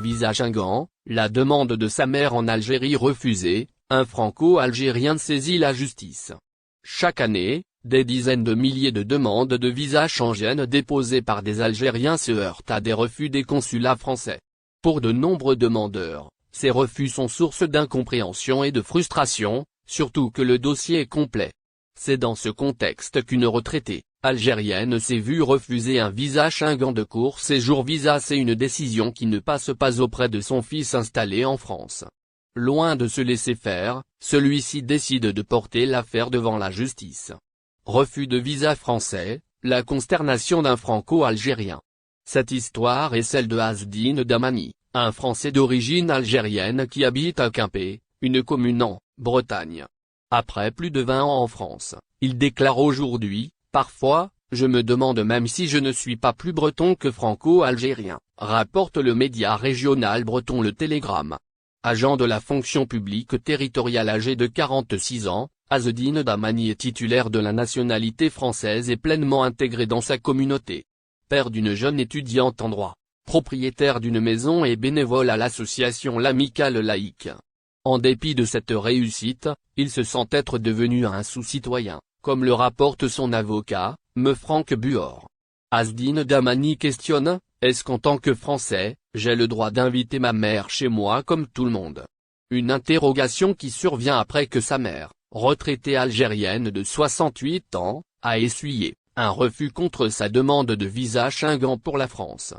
visa Schengen, la demande de sa mère en Algérie refusée, un Franco-Algérien saisit la justice. Chaque année, des dizaines de milliers de demandes de visa Schengen déposées par des Algériens se heurtent à des refus des consulats français. Pour de nombreux demandeurs, ces refus sont source d'incompréhension et de frustration, surtout que le dossier est complet. C'est dans ce contexte qu'une retraitée algérienne s'est vue refuser un visa Schengen de court séjour. Visa, c'est une décision qui ne passe pas auprès de son fils installé en France. Loin de se laisser faire, celui-ci décide de porter l'affaire devant la justice. Refus de visa français, la consternation d'un Franco-Algérien. Cette histoire est celle de Azdine Damani, un Français d'origine algérienne qui habite à Quimper, une commune en Bretagne. Après plus de 20 ans en France, il déclare aujourd'hui: « Parfois, je me demande même si je ne suis pas plus breton que franco-algérien », rapporte le média régional breton Le Télégramme. Agent de la fonction publique territoriale âgé de 46 ans, Azdine Damani est titulaire de la nationalité française et pleinement intégré dans sa communauté. Père d'une jeune étudiante en droit, propriétaire d'une maison et bénévole à l'association L'Amicale Laïque. En dépit de cette réussite, il se sent être devenu un sous-citoyen, comme le rapporte son avocat, Me Franck Buor. Azdine Damani questionne: « Est-ce qu'en tant que Français, j'ai le droit d'inviter ma mère chez moi comme tout le monde ?» Une interrogation qui survient après que sa mère, retraitée algérienne de 68 ans, a essuyé un refus contre sa demande de visa Schengen pour la France.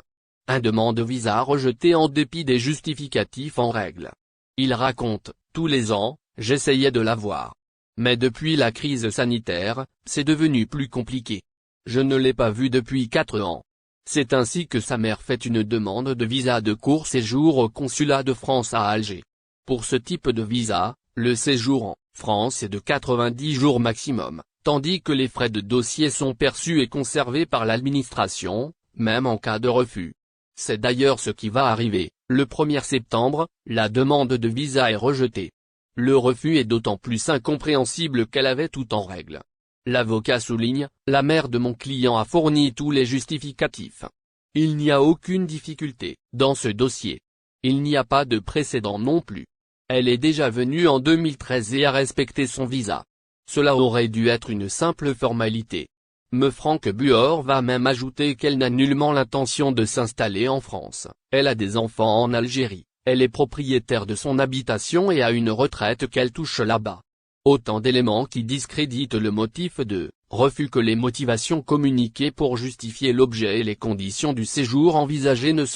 Un demande de visa rejeté en dépit des justificatifs en règle. Il raconte: « Tous les ans, j'essayais de l'avoir. Mais depuis la crise sanitaire, c'est devenu plus compliqué. Je ne l'ai pas vu depuis 4 ans. » C'est ainsi que sa mère fait une demande de visa de court séjour au consulat de France à Alger. Pour ce type de visa, le séjour en France est de 90 jours maximum, tandis que les frais de dossier sont perçus et conservés par l'administration, même en cas de refus. C'est d'ailleurs ce qui va arriver. Le 1er septembre, la demande de visa est rejetée. Le refus est d'autant plus incompréhensible qu'elle avait tout en règle. L'avocat souligne: « La mère de mon client a fourni tous les justificatifs. Il n'y a aucune difficulté dans ce dossier. Il n'y a pas de précédent non plus. Elle est déjà venue en 2013 et a respecté son visa. Cela aurait dû être une simple formalité. » Me Franck Buor va même ajouter qu'elle n'a nullement l'intention de s'installer en France. Elle a des enfants en Algérie, elle est propriétaire de son habitation et a une retraite qu'elle touche là-bas. Autant d'éléments qui discréditent le motif de refus que les motivations communiquées pour justifier l'objet et les conditions du séjour envisagé ne sont